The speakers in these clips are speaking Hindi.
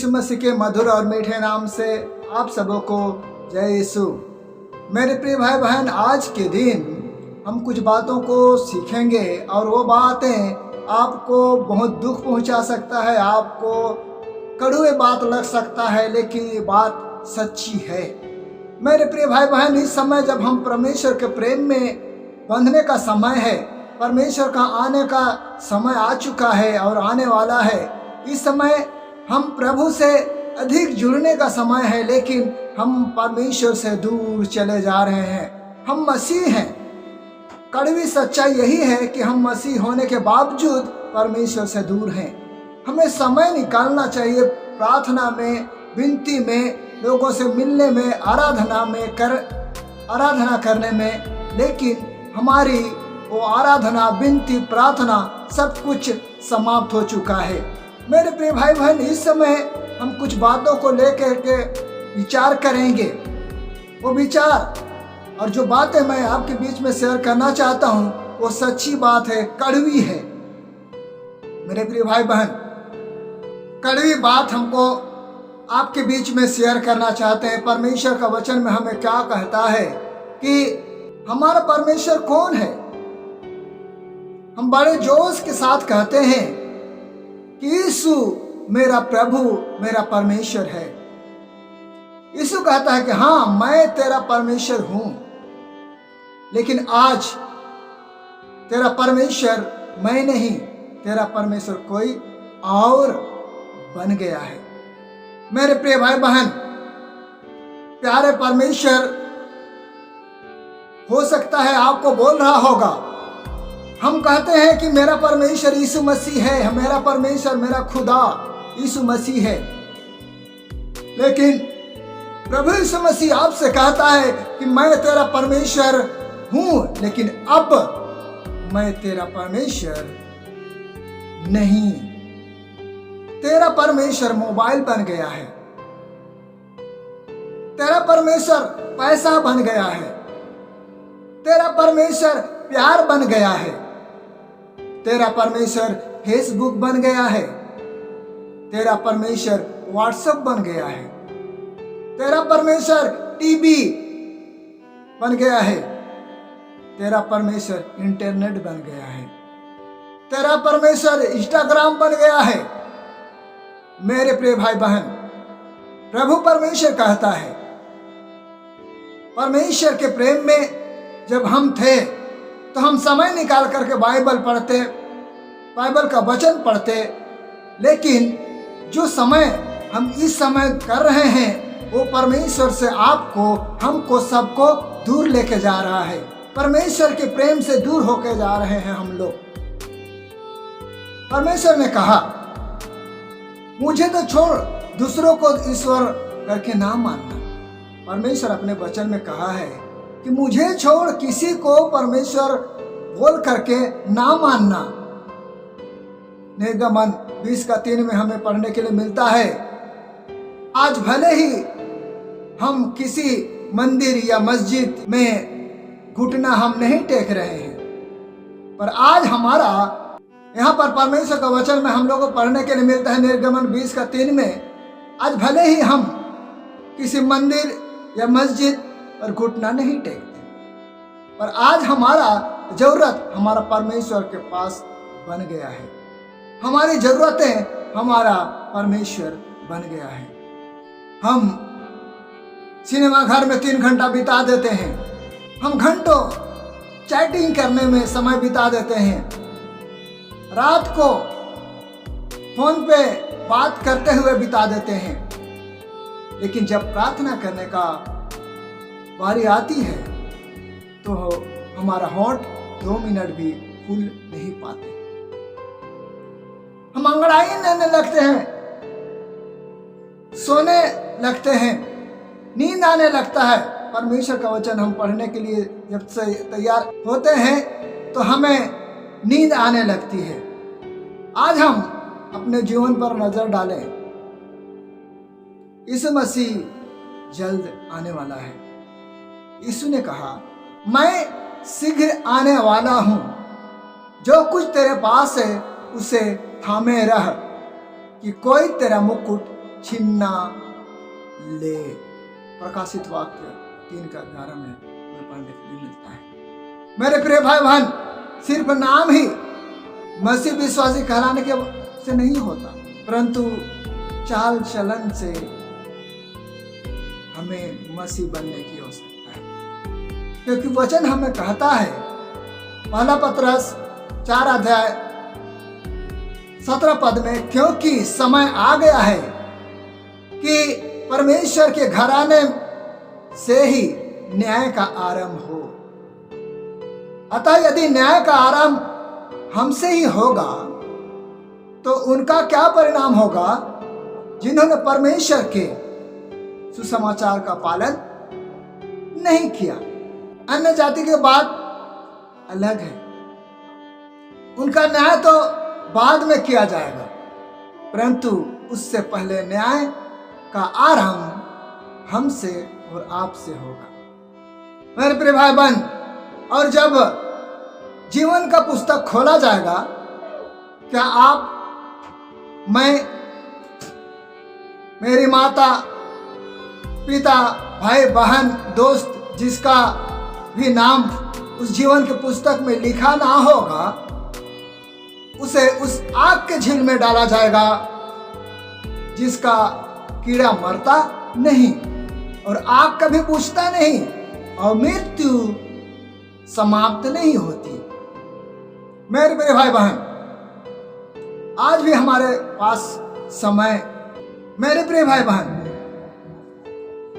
यीशु मसीह के मधुर और मीठे नाम से आप सबों को जय यीशु। मेरे प्रिय भाई बहन, आज के दिन हम कुछ बातों को सीखेंगे और वो बातें आपको बहुत दुख पहुंचा सकता है, आपको कड़वे बात लग सकता है, लेकिन ये बात सच्ची है। मेरे प्रिय भाई बहन, इस समय जब हम परमेश्वर के प्रेम में बंधने का समय है, परमेश्वर का आने का समय आ चुका है और आने वाला है। इस समय हम प्रभु से अधिक जुड़ने का समय है, लेकिन हम परमेश्वर से दूर चले जा रहे हैं। हम मसीह हैं। कड़वी सच्चाई यही है कि हम मसीह होने के बावजूद परमेश्वर से दूर हैं। हमें समय निकालना चाहिए प्रार्थना में, विनती में, लोगों से मिलने में, आराधना करने में, लेकिन हमारी वो आराधना, विनती, प्रार्थना सब कुछ समाप्त हो चुका है। मेरे प्रिय भाई बहन, इस समय हम कुछ बातों को लेकर के विचार करेंगे। वो विचार और जो बातें मैं आपके बीच में शेयर करना चाहता हूँ वो सच्ची बात है, कड़वी है। मेरे प्रिय भाई बहन, कड़वी बात हमको आपके बीच में शेयर करना चाहते हैं। परमेश्वर का वचन में हमें क्या कहता है कि हमारा परमेश्वर कौन है। हम बड़े जोश के साथ कहते हैं कि यीशु मेरा प्रभु, मेरा परमेश्वर है। यीशु कहता है कि हाँ, मैं तेरा परमेश्वर हूं, लेकिन आज तेरा परमेश्वर मैं नहीं, तेरा परमेश्वर कोई और बन गया है। मेरे प्रिय भाई बहन, प्यारे परमेश्वर हो सकता है आपको बोल रहा होगा, हम कहते हैं कि मेरा परमेश्वर यीशु मसीह है, मेरा परमेश्वर, मेरा खुदा यीशु मसीह है, लेकिन प्रभु यीशु मसीह आपसे कहता है कि मैं तेरा परमेश्वर हूं, लेकिन अब मैं तेरा परमेश्वर नहीं। तेरा परमेश्वर मोबाइल बन गया है, तेरा परमेश्वर पैसा बन गया है, तेरा परमेश्वर प्यार बन गया है, तेरा परमेश्वर फेसबुक बन गया है, तेरा परमेश्वर व्हाट्सएप बन गया है, तेरा परमेश्वर टीवी बन गया है, तेरा परमेश्वर इंटरनेट बन गया है, तेरा परमेश्वर इंस्टाग्राम बन गया है। मेरे प्रिय भाई बहन, प्रभु परमेश्वर कहता है, परमेश्वर के प्रेम में जब हम थे तो हम समय निकाल करके बाइबल पढ़ते, बाइबल का वचन पढ़ते, लेकिन जो समय हम इस समय कर रहे हैं वो परमेश्वर से आपको, हमको, सबको दूर लेके जा रहा है। परमेश्वर के प्रेम से दूर होके जा रहे हैं हम लोग। परमेश्वर ने कहा, मुझे तो छोड़, दूसरों को ईश्वर करके ना मानना। परमेश्वर अपने वचन में कहा है कि मुझे छोड़ किसी को परमेश्वर बोल करके ना मानना। निर्गमन 20:3 में हमें पढ़ने के लिए मिलता है, आज भले ही हम किसी मंदिर या मस्जिद में घुटना हम नहीं टेक रहे हैं, पर आज हमारा यहाँ पर परमेश्वर का वचन में हम लोगों को पढ़ने के लिए मिलता है, निर्गमन 20:3 में, आज भले ही हम किसी मंदिर या मस्जिद पर घुटना नहीं टेकते, पर आज हमारा जरूरत हमारा परमेश्वर के पास बन गया है। हमारी जरूरतें हमारा परमेश्वर बन गया है। हम सिनेमा घर में 3 घंटा बिता देते हैं, हम घंटों चैटिंग करने में समय बिता देते हैं, रात को फोन पे बात करते हुए बिता देते हैं, लेकिन जब प्रार्थना करने का बारी आती है तो हमारा होंठ 2 मिनट भी खुल नहीं पाते। हम अंगड़ाई लेने लगते हैं, सोने लगते हैं, नींद आने लगता है। परमेश्वर का वचन हम पढ़ने के लिए जब से तैयार होते हैं तो हमें नींद आने लगती है। आज हम अपने जीवन पर नजर डालें। यीशु मसीह जल्द आने वाला है। यीशु ने कहा, मैं शीघ्र आने वाला हूं, जो कुछ तेरे पास है उसे थामे रह, कि कोई तेरा मुकुट छिन्ना ले। प्रकाशित वाक्य 3:11 में पढ़ने के लिए मिलता है। मेरे प्रिय भाई बहन, सिर्फ नाम ही मसीह विश्वासी कहलाने के से नहीं होता, परंतु चाल चलन से हमें मसीह बनने की आवश्यकता है। क्योंकि वचन हमें कहता है, पहला पतरस 4:17 में, क्योंकि समय आ गया है कि परमेश्वर के घराने से ही न्याय का आरंभ हो। अतः यदि न्याय का आरंभ हमसे ही होगा तो उनका क्या परिणाम होगा, जिन्होंने परमेश्वर के सुसमाचार का पालन नहीं किया। अन्य जाति के बात अलग है, उनका न्याय तो बाद में किया जाएगा, परंतु उससे पहले न्याय का आरंभ हमसे और आपसे होगा। मेरे प्रिय भाई बहन, और जब जीवन का पुस्तक खोला जाएगा, क्या आप, मैं, मेरी माता, पिता, भाई, बहन, दोस्त, जिसका भी नाम उस जीवन के पुस्तक में लिखा ना होगा, उसे उस आग के झील में डाला जाएगा जिसका कीड़ा मरता नहीं और आग कभी बुझता नहीं और मृत्यु समाप्त नहीं होती। मेरे मेरे भाई बहन, आज भी हमारे पास समय, मेरे प्रिय भाई बहन,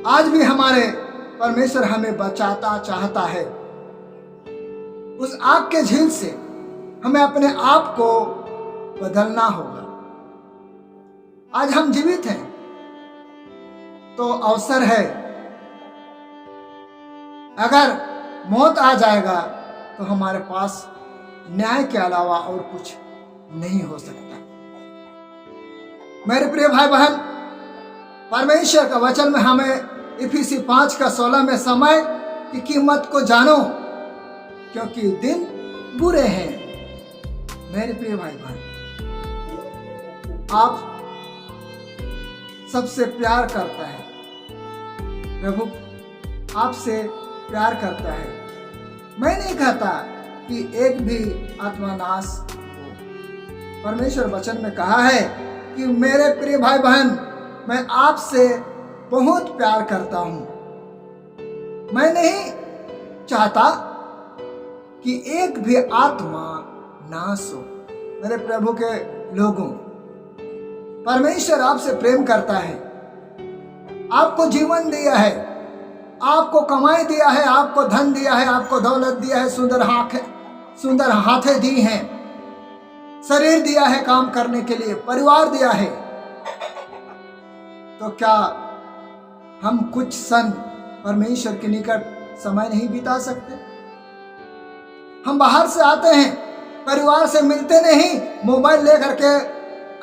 आज भी हमारे परमेश्वर हमें बचाता चाहता है। उस आग के झील से हमें अपने आप को बदलना होगा। आज हम जीवित हैं तो अवसर है, अगर मौत आ जाएगा तो हमारे पास न्याय के अलावा और कुछ नहीं हो सकता। मेरे प्रिय भाई बहन, परमेश्वर का वचन में हमें इफिसी 5:16 में, समय की कीमत को जानो क्योंकि दिन बुरे हैं। मेरे प्रिय भाई बहन, आप सबसे प्यार करता है, प्रभु आपसे प्यार करता है। मैं नहीं कहता कि एक भी आत्मा नाश हो। परमेश्वर वचन में कहा है कि मेरे प्रिय भाई बहन, मैं आपसे बहुत प्यार करता हूं। मैं नहीं चाहता कि एक भी आत्मा नाश हो। मेरे प्रभु के लोगों, परमेश्वर आपसे प्रेम करता है, आपको जीवन दिया है, आपको कमाई दिया है, आपको धन दिया है, आपको दौलत दिया है, सुंदर हाथें दी हैं, शरीर दिया है काम करने के लिए, परिवार दिया है। तो क्या हम कुछ क्षण परमेश्वर के निकट समय नहीं बिता सकते? हम बाहर से आते हैं, परिवार से मिलते नहीं, मोबाइल लेकर के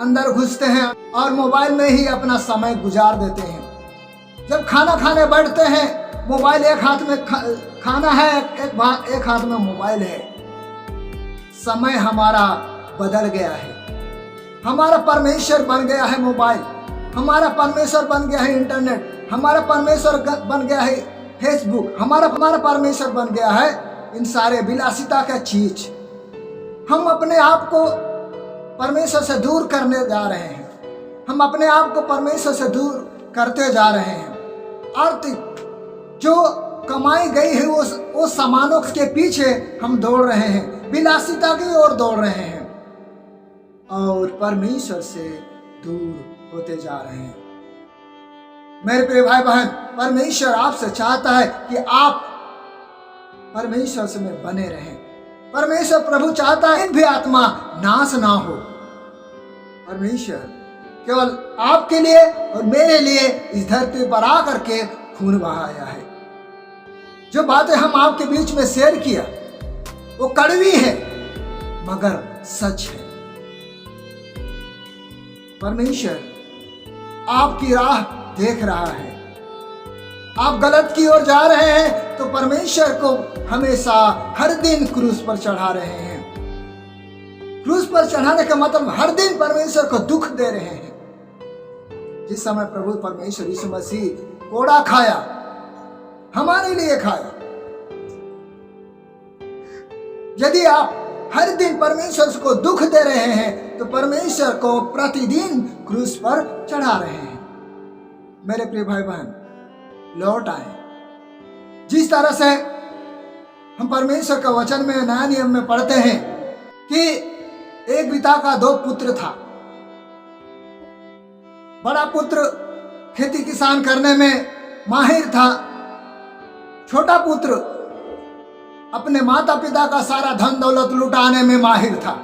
अंदर घुसते हैं और मोबाइल में ही अपना समय गुजार देते हैं। जब खाना खाने बैठते हैं, मोबाइल एक हाथ में खाना है, एक हाथ में मोबाइल है। समय हमारा बदल गया है। हमारा परमेश्वर बन गया है मोबाइल, हमारा परमेश्वर बन गया है इंटरनेट, हमारा परमेश्वर बन गया है फेसबुक, हमारा परमेश्वर बन गया है इन सारे विलासिता का चीज। हम अपने आप को परमेश्वर से दूर करने जा रहे हैं। हम अपने आप को परमेश्वर से दूर करते जा रहे हैं। आर्थिक जो कमाई गई है वो सामानों के पीछे हम दौड़ रहे हैं, विलासिता की ओर दौड़ रहे हैं और परमेश्वर से दूर होते जा रहे हैं। मेरे प्रिय भाई बहन, परमेश्वर आपसे चाहता है कि आप परमेश्वर से में बने रहें। परमेश्वर प्रभु चाहता है भी आत्मा नाश ना हो। परमेश्वर केवल आपके लिए और मेरे लिए इस धरती पर आकर के खून बहाया है। जो बातें हम आपके बीच में शेयर किया वो कड़वी है मगर सच है। परमेश्वर आपकी राह देख रहा है। आप गलत की ओर जा रहे हैं तो परमेश्वर को हमेशा हर दिन क्रूस पर चढ़ा रहे हैं। क्रूस पर चढ़ाने का मतलब हर दिन परमेश्वर को दुख दे रहे हैं। जिस समय प्रभु परमेश्वर यीशु मसीह कोड़ा खाया, हमारे लिए खाया। यदि आप हर दिन परमेश्वर को दुख दे रहे हैं तो परमेश्वर को प्रतिदिन क्रूस पर चढ़ा रहे हैं। मेरे प्रिय भाई बहन, लौट आए। जिस तरह से हम परमेश्वर का वचन में नया नियम में पढ़ते हैं कि एक पिता का 2 पुत्र था। बड़ा पुत्र खेती किसान करने में माहिर था, छोटा पुत्र अपने माता पिता का सारा धन दौलत लुटाने में माहिर था।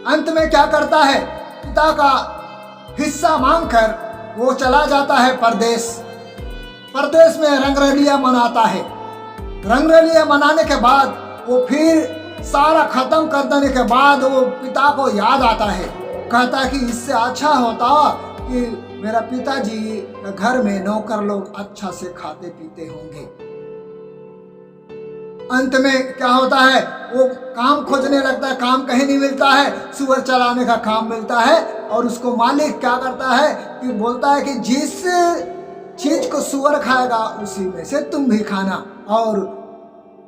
अंत में क्या करता है, पिता का हिस्सा मांगकर वो चला जाता है परदेश। परदेश में रंगरलिया मनाता है। रंगरलिया मनाने के बाद वो फिर सारा खत्म कर देने के बाद वो पिता को याद आता है, कहता है कि इससे अच्छा होता कि मेरा पिताजी घर में नौकर लोग अच्छा से खाते पीते होंगे। अंत में क्या होता है, वो काम खोजने लगता है, काम कहीं नहीं मिलता है, सुअर चलाने का काम मिलता है। और उसको मालिक क्या करता है कि बोलता है कि जिस चीज को सुअर खाएगा उसी में से तुम भी खाना। और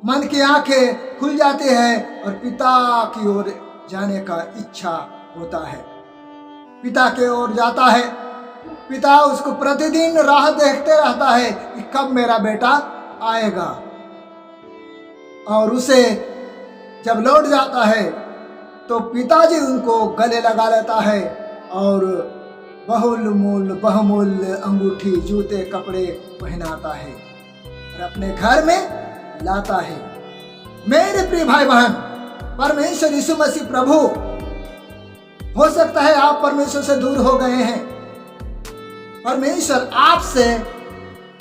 मन की आंखें खुल जाती है और पिता की ओर जाने का इच्छा होता है। पिता के ओर जाता है। पिता उसको प्रतिदिन राह देखते रहता है कि कब मेरा बेटा आएगा। और उसे जब लौट जाता है तो पिताजी उनको गले लगा लेता है और बहुमूल्य अंगूठी, जूते, कपड़े पहनाता है और अपने घर में लाता है। मेरे प्रिय भाई बहन, परमेश्वर यीशु मसीह प्रभु, हो सकता है आप परमेश्वर से दूर हो गए हैं। परमेश्वर आपसे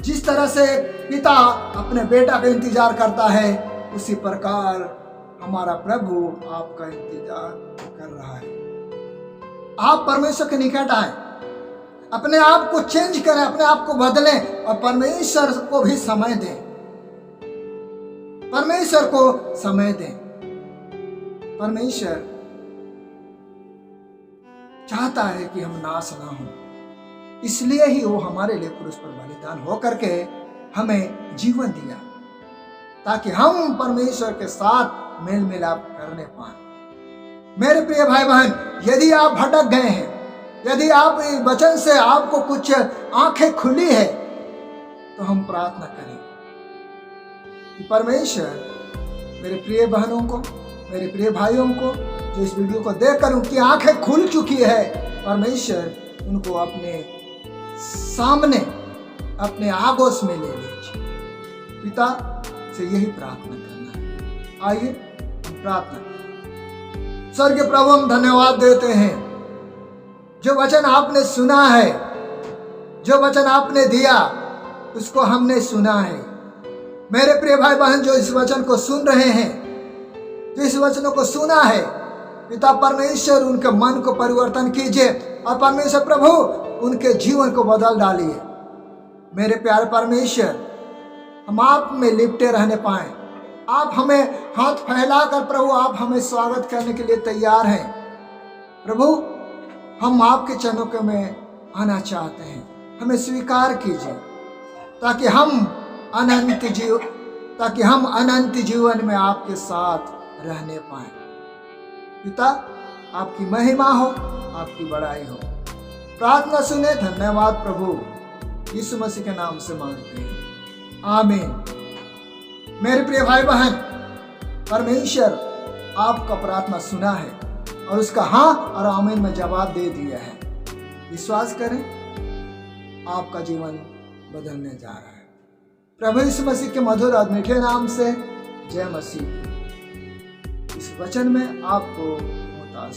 जिस तरह से पिता अपने बेटा का इंतजार करता है, उसी प्रकार हमारा प्रभु आपका इंतजार कर रहा है। आप परमेश्वर के निकट आए, अपने आप को चेंज करें, अपने आप को बदलें और परमेश्वर को भी समय दें। परमेश्वर को समय दें। परमेश्वर चाहता है कि हम नाश ना हो, इसलिए ही वो हमारे लिए क्रूस पर बलिदान हो करके हमें जीवन दिया, ताकि हम परमेश्वर के साथ मेल मिलाप करने पाए। मेरे प्रिय भाई बहन, यदि आप भटक गए हैं, यदि आप इस वचन से आपको कुछ आंखें खुली है, तो हम प्रार्थना करें कि परमेश्वर मेरे प्रिय बहनों को, मेरे प्रिय भाइयों को जो इस वीडियो को देखकर उनकी आंखें खुल चुकी है, परमेश्वर उनको अपने सामने, अपने आगोश में ले लीजिए। पिता से यही प्रार्थना करना है। आइए हम प्रार्थना करें। स्वर्गीय प्रभु, हम धन्यवाद देते हैं जो वचन आपने सुना है, जो वचन आपने दिया उसको हमने सुना है। मेरे प्रिय भाई बहन जो इस वचन को सुन रहे हैं, जो इस वचनों को सुना है, पिता परमेश्वर उनके मन को परिवर्तन कीजिए और परमेश्वर प्रभु उनके जीवन को बदल डालिए। मेरे प्यारे परमेश्वर, हम आप में लिपटे रहने पाए। आप हमें हाथ फैलाकर प्रभु आप हमें स्वागत करने के लिए तैयार हैं। प्रभु, हम आपके चरणों के में आना चाहते हैं। हमें स्वीकार कीजिए ताकि हम अनंत जीवन में आपके साथ रहने पाए। पिता, आपकी महिमा हो, आपकी बड़ाई हो। प्रार्थना सुने। धन्यवाद प्रभु, यीशु मसीह के नाम से मांगते हैं, आमीन। मेरे प्रिय भाई बहन, परमेश्वर आपका प्रार्थना सुना है और उसका हाँ और आमीन में जवाब दे दिया है। विश्वास करें, आपका जीवन बदलने जा रहा है। प्रभु यीशु मसीह के मधुर और मीठे नाम से जय मसीह। इस वचन में आपको मुताज